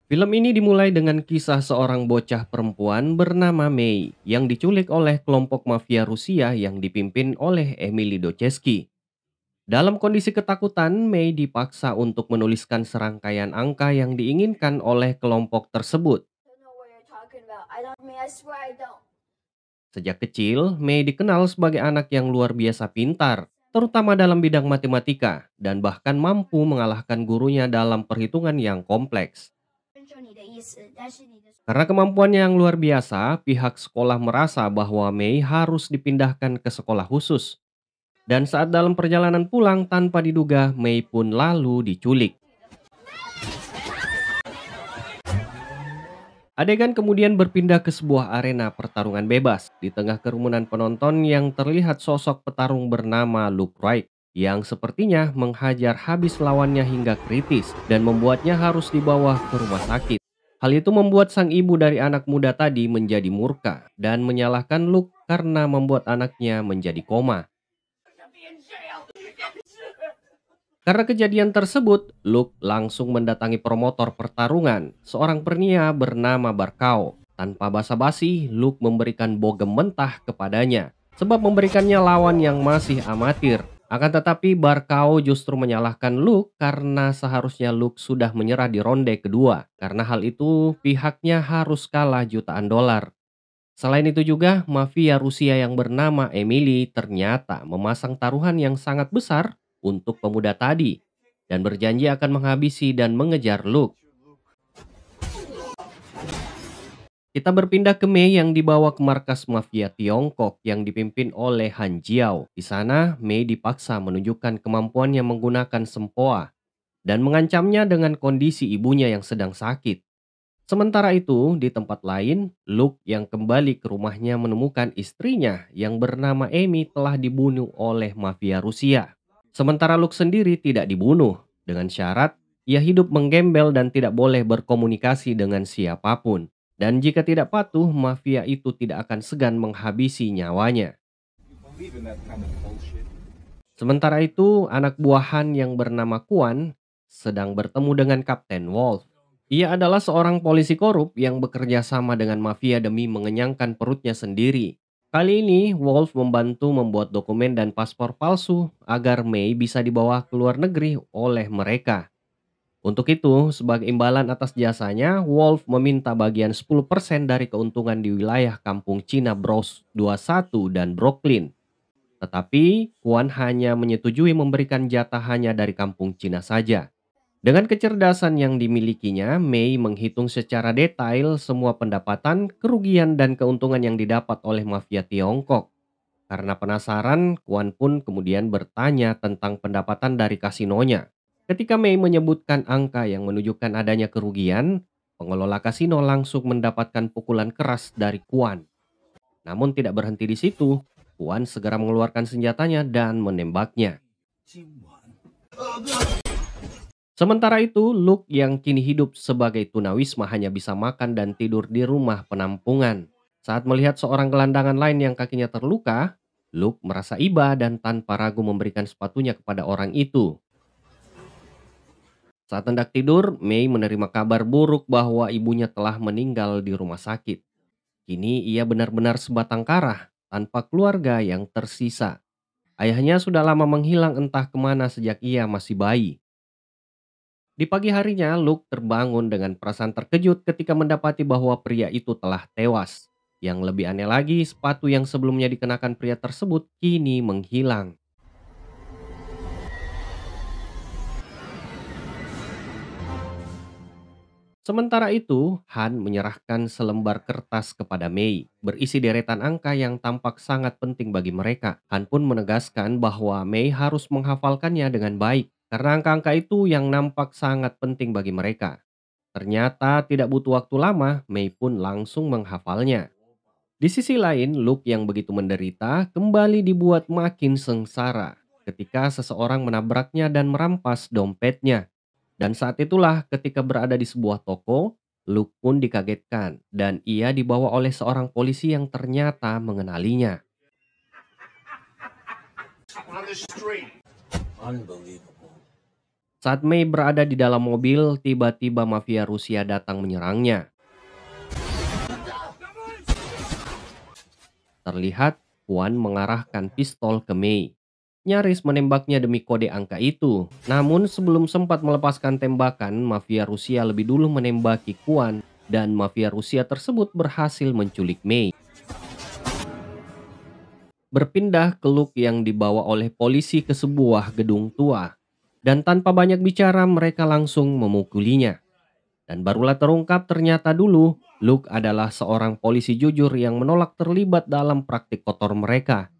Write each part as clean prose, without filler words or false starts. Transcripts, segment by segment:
Film ini dimulai dengan kisah seorang bocah perempuan bernama Mei yang diculik oleh kelompok mafia Rusia yang dipimpin oleh Emily Dochesky. Dalam kondisi ketakutan, Mei dipaksa untuk menuliskan serangkaian angka yang diinginkan oleh kelompok tersebut. Don't know what you're talking about. I don't I swear I don't. Sejak kecil, Mei dikenal sebagai anak yang luar biasa pintar, terutama dalam bidang matematika, dan bahkan mampu mengalahkan gurunya dalam perhitungan yang kompleks. 遵守你的意思，但是你的 Karena kemampuannya yang luar biasa, pihak sekolah merasa bahwa Mei harus dipindahkan ke sekolah khusus. Dan saat dalam perjalanan pulang tanpa diduga, Mei pun lalu diculik. Adegan kemudian berpindah ke sebuah arena pertarungan bebas. Di tengah kerumunan penonton yang terlihat sosok petarung bernama Luke Wright yang sepertinya menghajar habis lawannya hingga kritis dan membuatnya harus dibawa ke rumah sakit. Hal itu membuat sang ibu dari anak muda tadi menjadi murka dan menyalahkan Luke karena membuat anaknya menjadi koma. Karena kejadian tersebut, Luke langsung mendatangi promotor pertarungan, seorang pria bernama Barkau. Tanpa basa-basi, Luke memberikan bogem mentah kepadanya, sebab memberikannya lawan yang masih amatir. Akan tetapi Barkau justru menyalahkan Luke karena seharusnya Luke sudah menyerah di ronde kedua. Karena hal itu, pihaknya harus kalah jutaan dolar. Selain itu juga, mafia Rusia yang bernama Emily ternyata memasang taruhan yang sangat besar untuk pemuda tadi dan berjanji akan menghabisi dan mengejar Luke. Kita berpindah ke Mei yang dibawa ke markas mafia Tiongkok yang dipimpin oleh Han Jiao. Di sana, Mei dipaksa menunjukkan kemampuannya menggunakan sempoa dan mengancamnya dengan kondisi ibunya yang sedang sakit. Sementara itu, di tempat lain, Luke yang kembali ke rumahnya menemukan istrinya yang bernama Amy telah dibunuh oleh mafia Rusia. Sementara Luke sendiri tidak dibunuh, dengan syarat ia hidup menggembel dan tidak boleh berkomunikasi dengan siapapun. Dan jika tidak patuh, mafia itu tidak akan segan menghabisi nyawanya. Sementara itu, anak buahan yang bernama Kuan sedang bertemu dengan Kapten Wolf. Ia adalah seorang polisi korup yang bekerja sama dengan mafia demi mengenyangkan perutnya sendiri. Kali ini, Wolf membantu membuat dokumen dan paspor palsu agar Mei bisa dibawa ke luar negeri oleh mereka. Untuk itu, sebagai imbalan atas jasanya, Wolf meminta bagian 10% dari keuntungan di wilayah kampung Cina Bros 21 dan Brooklyn. Tetapi, Kuan hanya menyetujui memberikan jatah hanya dari kampung Cina saja. Dengan kecerdasan yang dimilikinya, Mei menghitung secara detail semua pendapatan, kerugian, dan keuntungan yang didapat oleh mafia Tiongkok. Karena penasaran, Kuan pun kemudian bertanya tentang pendapatan dari kasinonya. Ketika Mei menyebutkan angka yang menunjukkan adanya kerugian, pengelola kasino langsung mendapatkan pukulan keras dari Kuan. Namun tidak berhenti di situ, Kuan segera mengeluarkan senjatanya dan menembaknya. Sementara itu, Luke yang kini hidup sebagai tunawisma hanya bisa makan dan tidur di rumah penampungan. Saat melihat seorang gelandangan lain yang kakinya terluka, Luke merasa iba dan tanpa ragu memberikan sepatunya kepada orang itu. Saat hendak tidur, Mei menerima kabar buruk bahwa ibunya telah meninggal di rumah sakit. Kini ia benar-benar sebatang kara, tanpa keluarga yang tersisa. Ayahnya sudah lama menghilang entah kemana sejak ia masih bayi. Di pagi harinya, Luke terbangun dengan perasaan terkejut ketika mendapati bahwa pria itu telah tewas. Yang lebih aneh lagi, sepatu yang sebelumnya dikenakan pria tersebut kini menghilang. Sementara itu, Han menyerahkan selembar kertas kepada Mei, berisi deretan angka yang tampak sangat penting bagi mereka. Han pun menegaskan bahwa Mei harus menghafalkannya dengan baik, karena angka-angka itu yang nampak sangat penting bagi mereka. Ternyata tidak butuh waktu lama, Mei pun langsung menghafalnya. Di sisi lain, Luke yang begitu menderita kembali dibuat makin sengsara ketika seseorang menabraknya dan merampas dompetnya. Dan saat itulah ketika berada di sebuah toko, Luke pun dikagetkan dan ia dibawa oleh seorang polisi yang ternyata mengenalinya. Saat Mei berada di dalam mobil, tiba-tiba mafia Rusia datang menyerangnya. Terlihat Juan mengarahkan pistol ke Mei, nyaris menembaknya demi kode angka itu. Namun sebelum sempat melepaskan tembakan, mafia Rusia lebih dulu menembaki Juan dan mafia Rusia tersebut berhasil menculik Mei. Berpindah ke Luke yang dibawa oleh polisi ke sebuah gedung tua. Dan tanpa banyak bicara mereka langsung memukulinya. Dan barulah terungkap ternyata dulu Luke adalah seorang polisi jujur yang menolak terlibat dalam praktik kotor mereka.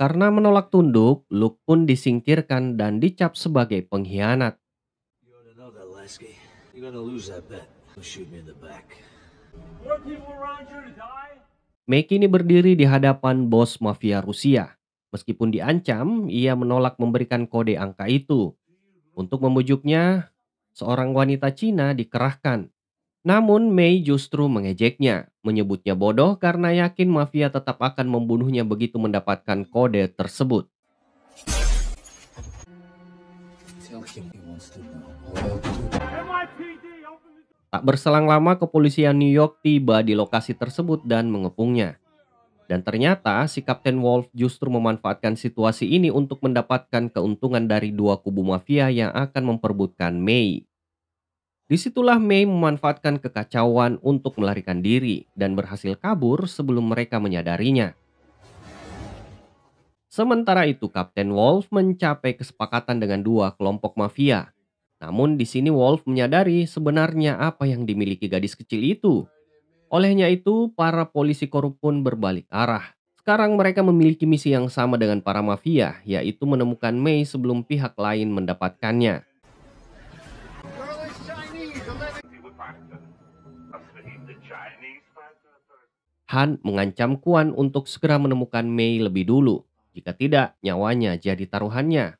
Karena menolak tunduk, Luke pun disingkirkan dan dicap sebagai pengkhianat. You ought to know that, Lasky. You're gonna lose that bet. Shoot me in the back. Mei kini berdiri di hadapan bos mafia Rusia. Meskipun diancam, ia menolak memberikan kode angka itu. Untuk membujuknya, seorang wanita Cina dikerahkan. Namun Mei justru mengejeknya, menyebutnya bodoh karena yakin mafia tetap akan membunuhnya begitu mendapatkan kode tersebut. Tell him he wants to know. All you do. Tak berselang lama kepolisian New York tiba di lokasi tersebut dan mengepungnya. Dan ternyata si Kapten Wolf justru memanfaatkan situasi ini untuk mendapatkan keuntungan dari dua kubu mafia yang akan memperebutkan Mei. Disitulah Mei memanfaatkan kekacauan untuk melarikan diri dan berhasil kabur sebelum mereka menyadarinya. Sementara itu Kapten Wolf mencapai kesepakatan dengan dua kelompok mafia. Namun di sini Wolf menyadari sebenarnya apa yang dimiliki gadis kecil itu. Olehnya itu, para polisi korup pun berbalik arah. Sekarang mereka memiliki misi yang sama dengan para mafia, yaitu menemukan Mei sebelum pihak lain mendapatkannya. Han mengancam Kuan untuk segera menemukan Mei lebih dulu. Jika tidak, nyawanya jadi taruhannya.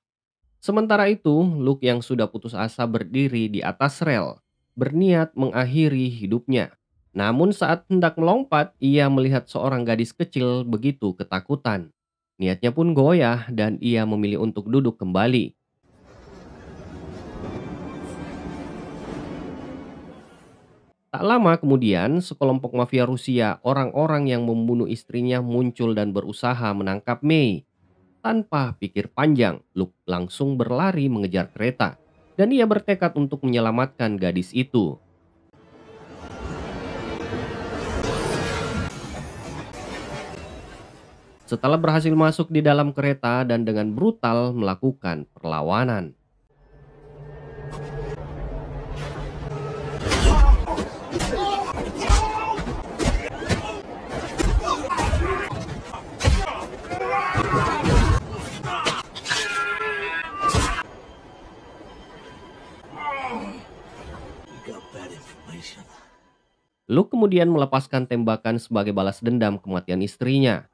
Sementara itu, Luke yang sudah putus asa berdiri di atas rel, berniat mengakhiri hidupnya. Namun saat hendak melompat, ia melihat seorang gadis kecil begitu ketakutan. Niatnya pun goyah dan ia memilih untuk duduk kembali. Tak lama kemudian, sekelompok mafia Rusia, orang-orang yang membunuh istrinya muncul dan berusaha menangkap Mei. Tanpa pikir panjang, Luke langsung berlari mengejar kereta. Dan ia bertekad untuk menyelamatkan gadis itu. Setelah berhasil masuk di dalam kereta dan dengan brutal melakukan perlawanan. You got bad information. Luke kemudian melepaskan tembakan sebagai balas dendam kematian istrinya.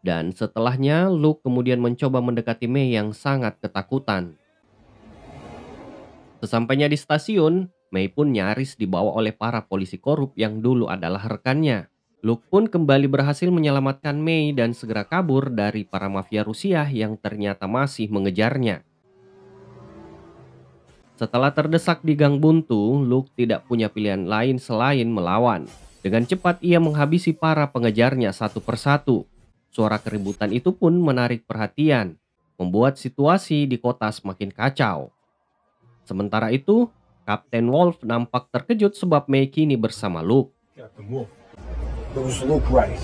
Dan setelahnya Luke kemudian mencoba mendekati Mei yang sangat ketakutan. Sesampainya di stasiun, Mei pun nyaris dibawa oleh para polisi korup yang dulu adalah rekannya. Luke pun kembali berhasil menyelamatkan Mei dan segera kabur dari para mafia Rusia yang ternyata masih mengejarnya. Setelah terdesak di gang buntu, Luke tidak punya pilihan lain selain melawan. Dengan cepat ia menghabisi para pengejarnya satu persatu. Suara keributan itu pun menarik perhatian, membuat situasi di kota semakin kacau. Sementara itu, Kapten Wolf nampak terkejut sebab Mei kini bersama Luke. Captain Wolf. Those look right.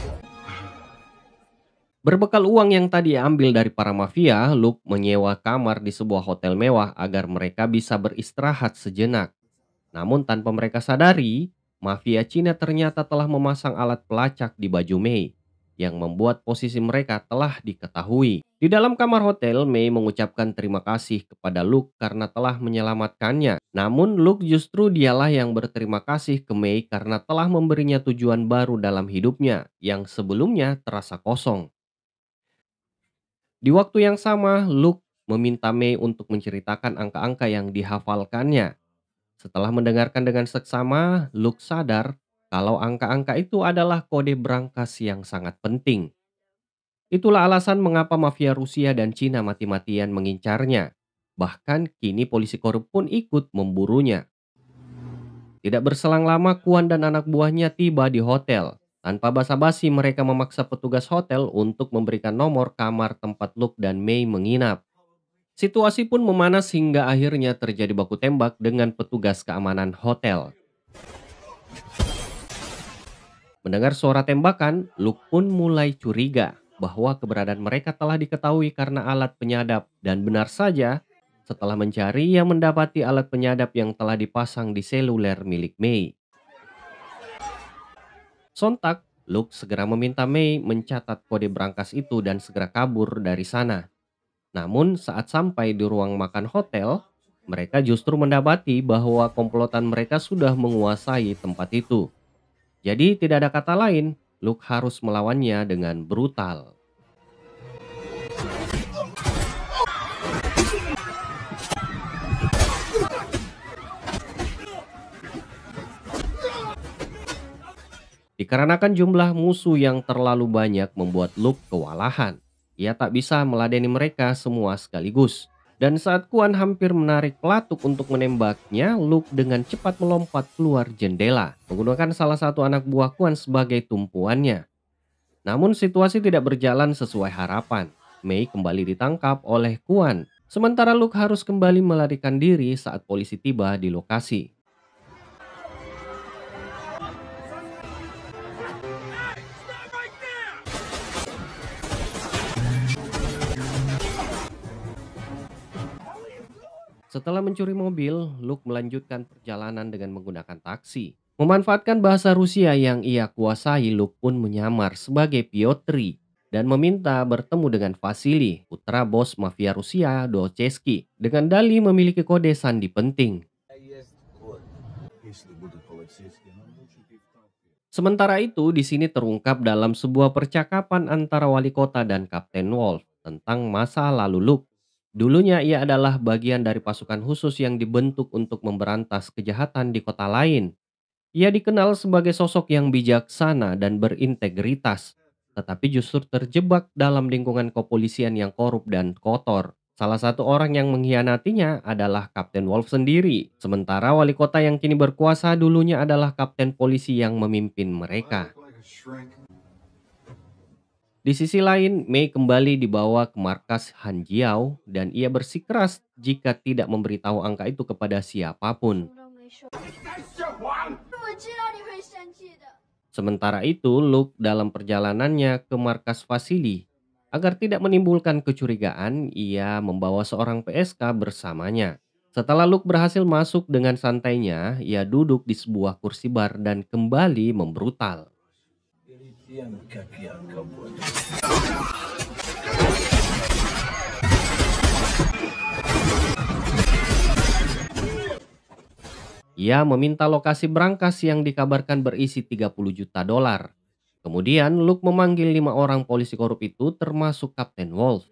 Berbekal uang yang tadi diambil dari para mafia, Luke menyewa kamar di sebuah hotel mewah agar mereka bisa beristirahat sejenak. Namun tanpa mereka sadari, mafia Cina ternyata telah memasang alat pelacak di baju Mei, yang membuat posisi mereka telah diketahui. Di dalam kamar hotel, Mei mengucapkan terima kasih kepada Luke karena telah menyelamatkannya. Namun Luke justru dialah yang berterima kasih ke Mei karena telah memberinya tujuan baru dalam hidupnya yang sebelumnya terasa kosong. Di waktu yang sama, Luke meminta Mei untuk menceritakan angka-angka yang dihafalkannya. Setelah mendengarkan dengan seksama, Luke sadar kalau angka-angka itu adalah kode berangkas yang sangat penting. Itulah alasan mengapa mafia Rusia dan Cina mati-matian mengincarnya. Bahkan kini polisi korup pun ikut memburunya. Tidak berselang lama, Kwon dan anak buahnya tiba di hotel. Tanpa basa-basi, mereka memaksa petugas hotel untuk memberikan nomor kamar tempat Luke dan Mei menginap. Situasi pun memanas hingga akhirnya terjadi baku tembak dengan petugas keamanan hotel. Mendengar suara tembakan, Luke pun mulai curiga bahwa keberadaan mereka telah diketahui karena alat penyadap. Dan benar saja, setelah mencari, ia mendapati alat penyadap yang telah dipasang di seluler milik Mei. Sontak, Luke segera meminta Mei mencatat kode brankas itu dan segera kabur dari sana. Namun saat sampai di ruang makan hotel, mereka justru mendapati bahwa komplotan mereka sudah menguasai tempat itu. Jadi tidak ada kata lain, Luke harus melawannya dengan brutal. Dikarenakan jumlah musuh yang terlalu banyak membuat Luke kewalahan. Ia tak bisa meladeni mereka semua sekaligus. Dan saat Kwon hampir menarik pelatuk untuk menembaknya, Luke dengan cepat melompat keluar jendela, menggunakan salah satu anak buah Kwon sebagai tumpuannya. Namun situasi tidak berjalan sesuai harapan. Mei kembali ditangkap oleh Kwon. Sementara Luke harus kembali melarikan diri saat polisi tiba di lokasi. Setelah mencuri mobil, Luke melanjutkan perjalanan dengan menggunakan taksi. Memanfaatkan bahasa Rusia yang ia kuasai, Luke pun menyamar sebagai Piotr dan meminta bertemu dengan Vasily, putra bos mafia Rusia Dolchevsky, dengan dalih memiliki kode sandi penting. Sementara itu, di sini terungkap dalam sebuah percakapan antara wali kota dan Kapten Wolf tentang masa lalu Luke. Dulunya ia adalah bagian dari pasukan khusus yang dibentuk untuk memberantas kejahatan di kota lain. Ia dikenal sebagai sosok yang bijaksana dan berintegritas, tetapi justru terjebak dalam lingkungan kepolisian yang korup dan kotor. Salah satu orang yang mengkhianatinya adalah Kapten Wolf sendiri. Sementara wali kota yang kini berkuasa dulunya adalah kapten polisi yang memimpin mereka. Di sisi lain, Mei kembali dibawa ke markas Han Jiao dan ia bersikeras jika tidak memberitahu angka itu kepada siapapun. Sementara itu, Luke dalam perjalanannya ke markas Vasily, agar tidak menimbulkan kecurigaan, ia membawa seorang PSK bersamanya. Setelah Luke berhasil masuk dengan santainya, ia duduk di sebuah kursi bar dan kembali membrutal. Ia meminta lokasi brankas yang dikabarkan berisi 30 juta dolar. Kemudian Luke memanggil 5 orang polisi korup itu termasuk Kapten Wolf.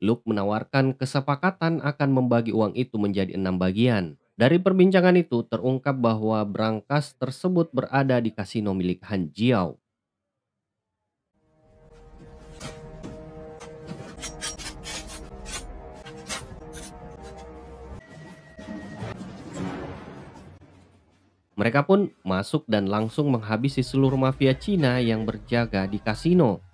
Luke menawarkan kesepakatan akan membagi uang itu menjadi 6 bagian. Dari perbincangan itu terungkap bahwa brankas tersebut berada di kasino milik Han Jiao. Mereka pun masuk dan langsung menghabisi seluruh mafia Cina yang berjaga di kasino.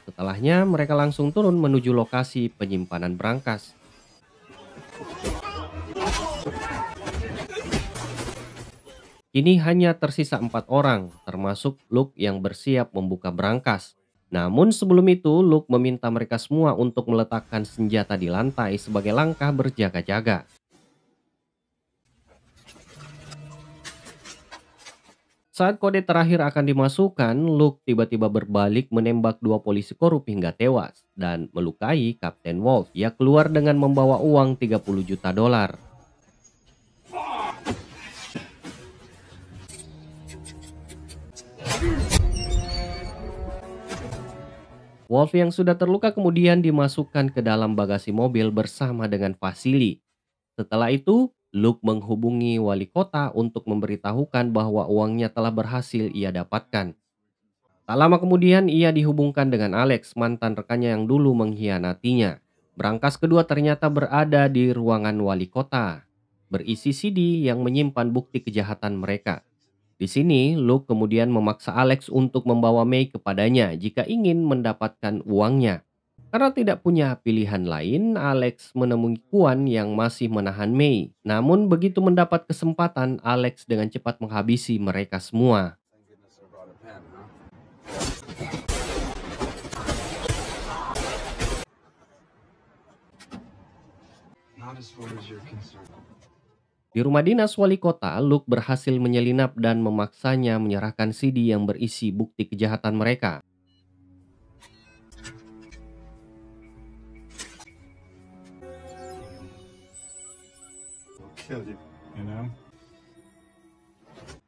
Setelahnya mereka langsung turun menuju lokasi penyimpanan brankas. Kini hanya tersisa 4 orang, termasuk Luke yang bersiap membuka brankas. Namun sebelum itu, Luke meminta mereka semua untuk meletakkan senjata di lantai sebagai langkah berjaga-jaga. Saat kode terakhir akan dimasukkan, Luke tiba-tiba berbalik menembak 2 polisi korup hingga tewas dan melukai Kapten Wolf. Ia keluar dengan membawa uang 30 juta dolar. Wolf yang sudah terluka kemudian dimasukkan ke dalam bagasi mobil bersama dengan Vasily. Setelah itu, Luke menghubungi wali kota untuk memberitahukan bahwa uangnya telah berhasil ia dapatkan. Tak lama kemudian ia dihubungkan dengan Alex, mantan rekannya yang dulu mengkhianatinya. Berangkas kedua ternyata berada di ruangan wali kota, berisi CD yang menyimpan bukti kejahatan mereka. Di sini, Luke kemudian memaksa Alex untuk membawa May kepadanya jika ingin mendapatkan uangnya. Karena tidak punya pilihan lain, Alex menemui Kwon yang masih menahan May. Namun begitu mendapat kesempatan, Alex dengan cepat menghabisi mereka semua. Thank goodness I brought a pen, huh? Not as far as you're concerned. Di rumah dinas wali kota, Luke berhasil menyelinap dan memaksanya menyerahkan CD yang berisi bukti kejahatan mereka. We'll kill you, you know?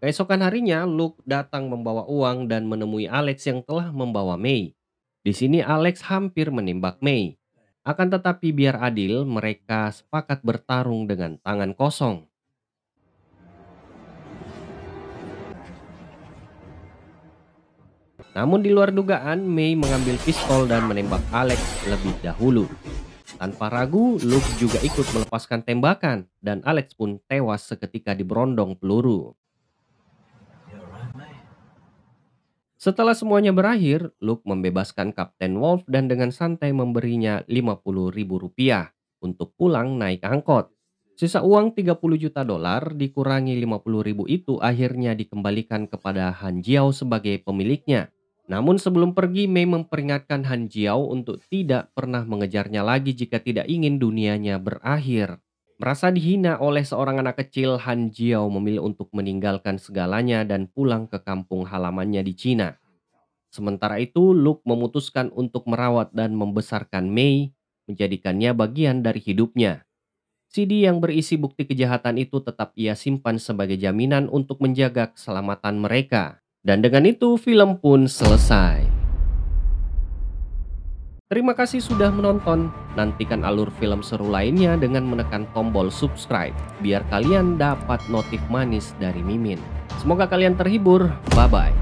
Keesokan harinya, Luke datang membawa uang dan menemui Alex yang telah membawa May. Di sini Alex hampir menembak May. Akan tetapi biar adil, mereka sepakat bertarung dengan tangan kosong. Namun di luar dugaan, May mengambil pistol dan menembak Alex lebih dahulu. Tanpa ragu, Luke juga ikut melepaskan tembakan dan Alex pun tewas seketika diberondong peluru. Setelah semuanya berakhir, Luke membebaskan Kapten Wolf dan dengan santai memberinya Rp50.000 untuk pulang naik angkot. Sisa uang $30 juta dikurangi Rp50.000 itu akhirnya dikembalikan kepada Han Jiao sebagai pemiliknya. Namun sebelum pergi, May memperingatkan Han Jiao untuk tidak pernah mengejarnya lagi jika tidak ingin dunianya berakhir. Merasa dihina oleh seorang anak kecil, Han Jiao memilih untuk meninggalkan segalanya dan pulang ke kampung halamannya di Cina. Sementara itu, Luke memutuskan untuk merawat dan membesarkan May, menjadikannya bagian dari hidupnya. CD yang berisi bukti kejahatan itu tetap ia simpan sebagai jaminan untuk menjaga keselamatan mereka. Dan dengan itu film pun selesai. Terima kasih sudah menonton. Nantikan alur film seru lainnya dengan menekan tombol subscribe biar kalian dapat notif manis dari Mimin. Semoga kalian terhibur. Bye bye.